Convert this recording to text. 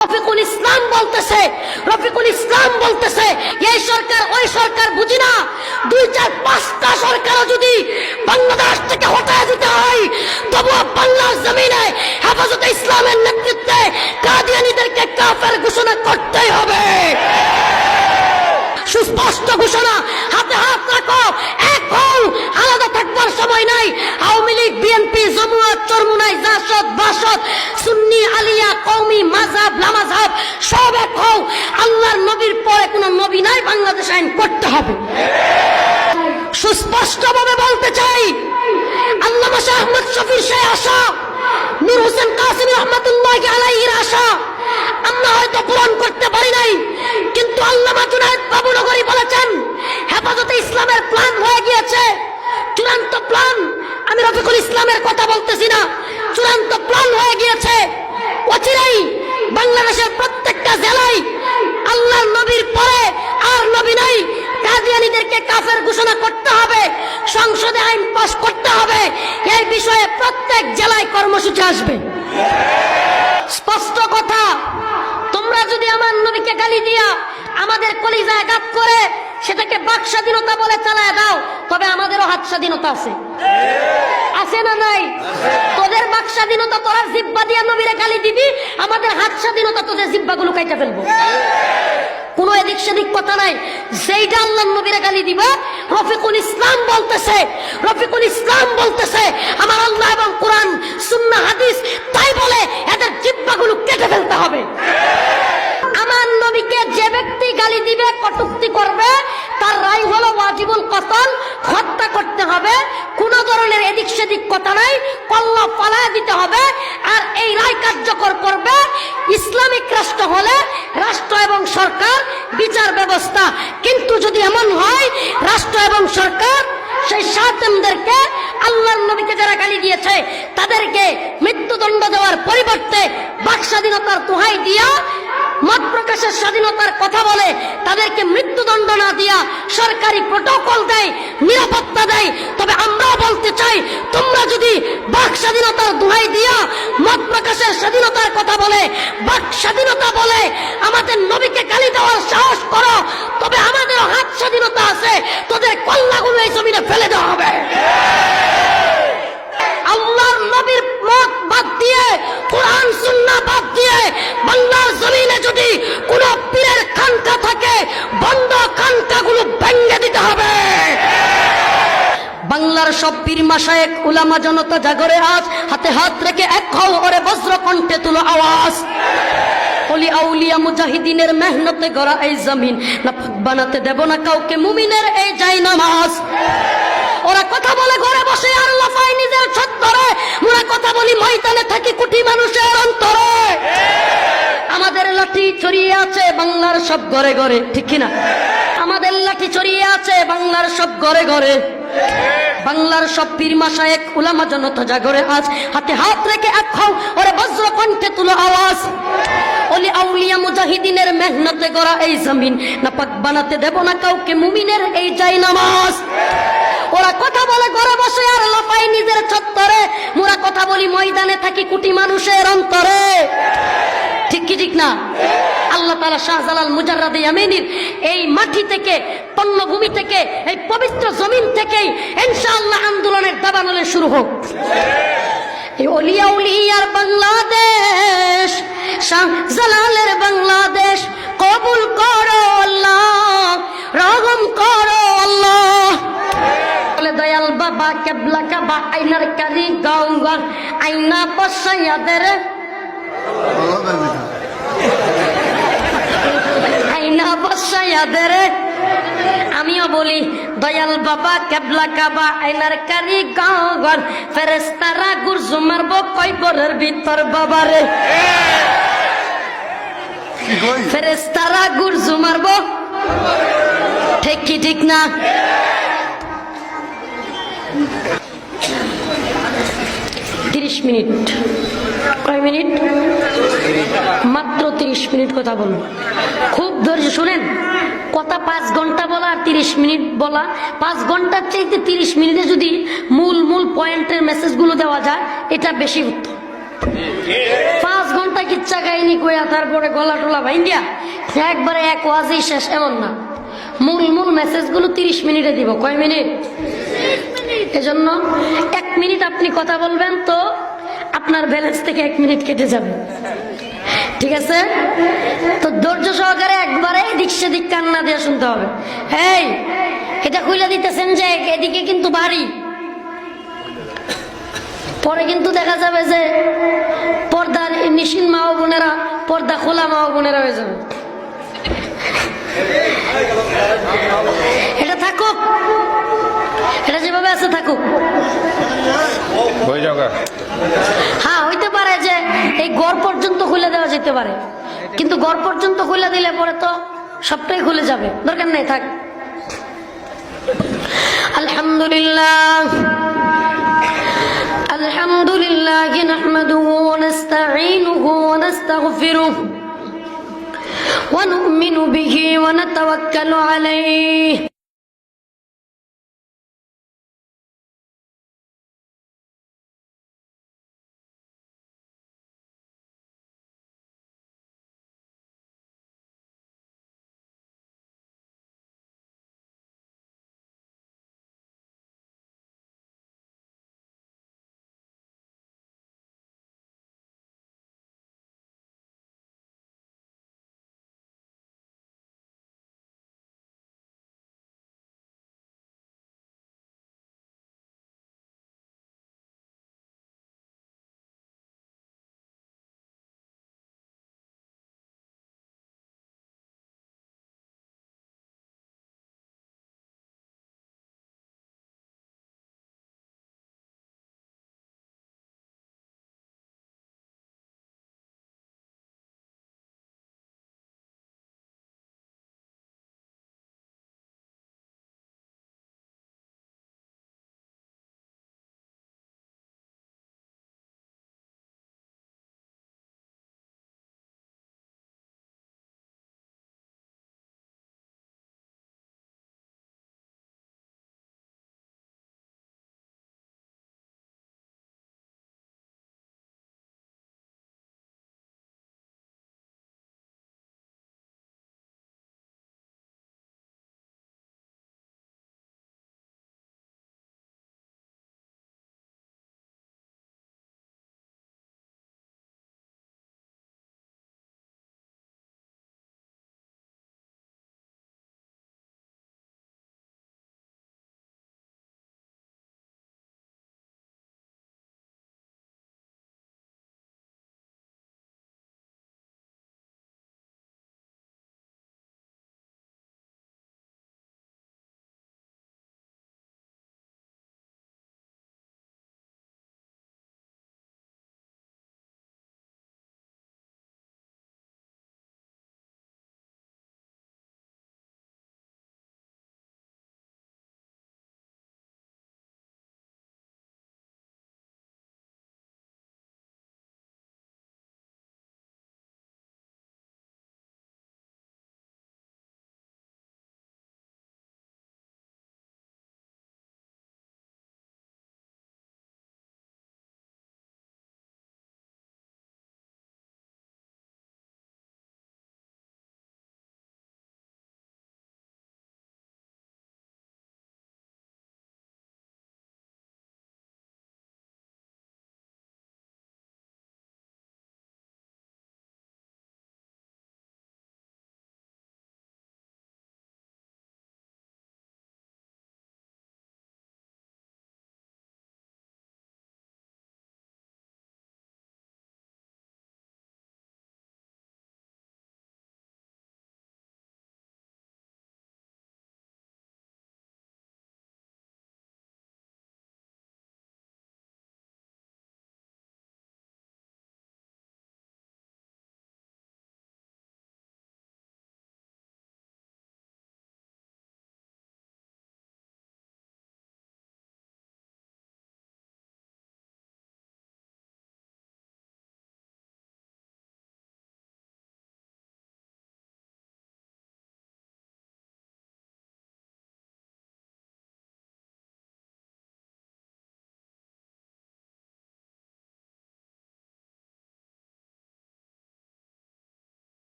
রফিকুল ইসলাম বলতেছে এই সরকার ওই সরকার বুঝি না, 2-4-5টা সরকারও যদি বাংলাদেশ থেকে হটায় দিতে হয় তবুও বাংলার জমিনে হেফাজতে ইসলামের নেতৃত্বে কাদিয়ানীদেরকে কাফের ঘোষণা করতেই হবে। সুস্পষ্ট ঘোষণা, হাতে হাত রাখো, এক হও, আলাদা থাকবার সময় নাই। আওয়ামী লীগ, বিএনপি, জামায়াত, চরমুনাই, জাসদ, বাসদ, সুন্নি, আলিয়া, কওমি, মাযহাব, লামাযহাব সব এক হও। আল্লাহর নবীর পরে কোন নবী নাই, বাংলাদেশ আইন করতে হবে। সুস্পষ্টভাবে বলতে চাই, আল্লামা শাহ আহমদ শফির শাহ আশা, নূর হোসেন কাসেমী রহমাতুল্লাহি আলাইহির আশা আমরা হয়তো পূরণ করতে পারি নাই, কিন্তু আল্লামা জুনায়েদ বাবুনগরী বলেছেন হেফাজতে ইসলামের প্ল্যান হয়ে গিয়েছে, চূড়ান্ত প্ল্যান। আমি রফিকুল ইসলামের কথা বলতেছি না, চূড়ান্ত প্ল্যান হয়ে গিয়েছে। অচিরেই বাংলাদেশের প্রত্যেকটা জেলায় আল্লাহর নবীর পরে আর নবী নাই, কাদিয়ানীদেরকে কাফের ঘোষণা করতে হবে, সংসদে আইন পাস করতে হবে। এই বিষয়ে প্রত্যেক জেলায় কর্মসূচি আসবে। স্পষ্ট কথা, তোমরা যদি আমার নবীকে গালি দিয়া আমাদের কলিজায় আঘাত করে সেটাকে বাক স্বাধীনতা বলে চালায় দাও, তবে আমাদেরও হাত স্বাধীনতা আছে, আছে না নাই? তোদের বাক স্বাধীনতা, তোরা জিব্বা দিয়া নবীরে গালি দিবি, আমাদের হাত স্বাধীনতা, তোদের জিব্বাগুলো কাইটা ফেলবো। কোন এদিক সেদিক কথা নাই। যেইটা আল্লাহর নবীরে গালি দিবা, রফিকুল ইসলাম বলতেছে আমার আল্লাহ এবং কোরআন সুন্নাহ হাদিস তাই বলে এদের জিব্বাগুলো কেটে ফেলতে হবে। আমার নবীকে যে ব্যক্তি গালি দিবে, কটূক্তি করবে, তার রায় হলো ওয়াজিবুল কতল, হত্যা করতে হবে। কোন ধরনের এদিক সেদিক কথা নাই, কল্লা পালায় দিতে হবে। আর এই রায় কার্যকর করবে ইসলামিক রাষ্ট্র হলে রাষ্ট্র এবং সরকার, বিচার ব্যবস্থা। কিন্তু যদি এমন হয় রাষ্ট্র এবং সরকার সেই শাতেমদেরকে, আল্লাহর নবীকে যারা গালি দিয়েছে তাদেরকে মৃত্যুদণ্ড দেওয়ার পরিবর্তে বাক স্বাধীনতার দোহাই দিয়া মত প্রকাশের স্বাধীনতার কথা বলে তাদেরকে মৃত্যুদণ্ড না দিয়া সরকারি প্রটোকল দেয়, নিরাপত্তা দেয়, তবে আমরাও বলতে চাই, তোমরা যদি বাক স্বাধীনতার দোহাই দিয়া মত প্রকাশের স্বাধীনতার কথা বলে, বাক স্বাধীনতা বলে আমাদের নবীকে গালি দেওয়ার সাহস করো, তবে আমাদেরও হাত স্বাধীনতা আছে, তোদের কল্লাগুলো এই জমিনে ফেলে দেওয়া হবে। আল্লাহর নবীর মত বাদ দিয়ে, কোরআন সুন্নাহ বাদ দিয়ে বাংলার জমিনে যদি কোন পীরের খানকা থাকে, বন্ধ খানকাগুলো ভেঙে দিতে হবে। বাংলার সব পীর মাশায়েখ উলামা জনতা জাগরে আজ, হাতে হাত রেখে এক হও, ওরে বজ্র কণ্ঠে তুলো আওয়াজ। ওলি আউলিয়া মুজাহিদিনের মেহনতে গড়া এই জমিন নাপাক বানাতে দেব না কাউকে, মুমিনের এই জায়নামাজ। ওরা কথা বলে ঘরে বসে আর লাফায় নিজের ছত্তরে, মোরা কথা বলি ময়দানে থাকি কোটি মানুষের অন্তরে। আমাদের লাঠি ছড়িয়ে আছে বাংলার সব ঘরে ঘরে, ঠিক কিনা? আমাদের লাঠি ছড়িয়ে আছে বাংলার সব ঘরে ঘরে। বাংলার সব পীর মাশায়েখ উলামা জনতা জাগরে আজ, হাতে হাত রেখে এক হও, ওরে বজ্র কণ্ঠে তুলো আওয়াজ। ওলি আউলিয়া মুজাহিদিনের মেহনতে গড়া এই জমিন নাপাক বানাতে দেব না কাউকে, মুমিনের এই জায়নামাজ। ওরা কথা বলে ঘরে বসে আর লাফায় নিজের ছত্তরে, মোরা কথা বলি ময়দানে থাকি কোটি মানুষের অন্তরে, ঠিক কি ঠিক না? আল্লাহ তাআলা শাহজালাল মুজাররাদে ইয়ামিনীর এই মাটি থেকে, পণ্যভূমি থেকে, এই পবিত্র জমিন থেকেই ইনশাআল্লাহ আন্দোলনের দাবানলে শুরু হোক। এই ওলিয়া উলিয়ার বাংলাদেশ, শাহজালালের বাংলাদেশ কবুল করো আল্লাহ, রহম করো আল্লাহ। দয়াল বাবা কেবলা কাবা আইনার কারি গঙ্গা আইনা বসাইয়াদের, আইনা বসাইয়াদের। আমিও বলি দয়াল বাবা কেবলা কাবা আইনার কারি গঙ্গা, ফেরেশতারা গুরজু মারবো কয়বরের ভিতর বাবারে, ফেরেশতারা গুরজু মারবো, ঠিক কি ঠিক না? মিনিট, কয় মিনিট? মাত্র 30 মিনিট কথা বলুন। খুব ধৈর্য শুনেন, কথা 5 ঘন্টা বলা আর 30 মিনিট বলা, 5 ঘন্টার চাইতে 30 মিনিটে যদি মূল পয়েন্টের মেসেজগুলো দেওয়া যায়, এটা বেশি উত্তম। 5 ঘন্টা কিচ্ছা কাহিনী কইয়া তারপরে গলা টোলা ভাইঙ্গিয়া একবারে এক ওয়াজই শেষ, এমন না। মূল মূল মেসেজগুলো 30 মিনিটে দিব। কয় মিনিট? এজন্য 1 মিনিট আপনি কথা বলবেন তো আপনার ব্যালেন্স থেকে 1 মিনিট কেটে যাবে, ঠিক আছে? তো ধৈর্য সহকারে একবারে এদিক সেদিক কান্না দিয়ে শুনতে হবে। এই এটা খুলে দিতেছেন যে এদিকে কিন্তু বাড়ি, পরে কিন্তু দেখা যাবে যে পর্দার নিশিন মা ও বোনেরা পর্দা খোলা মা ও বোনেরা হয়ে যাবে। এটা থাকুক, এটা যেভাবে আছে থাকুক। হ্যাঁ, হইতে পারে যে এই ঘর পর্যন্ত খুলে দেওয়া যেতে পারে, কিন্তু ঘর পর্যন্ত খুলে দিলে পরে তো সবটাই খুলে যাবে, দরকার নেই, থাক। আলহামদুলিল্লাহ আলহামদুলিল্লাহ নাহমাদুহু ওয়া নাস্তাঈনুহু ওয়া নাস্তাগফিরুহু ওয়া নু'মিনু বিহি ওয়া নাতাওয়াক্কালু আলাইহি।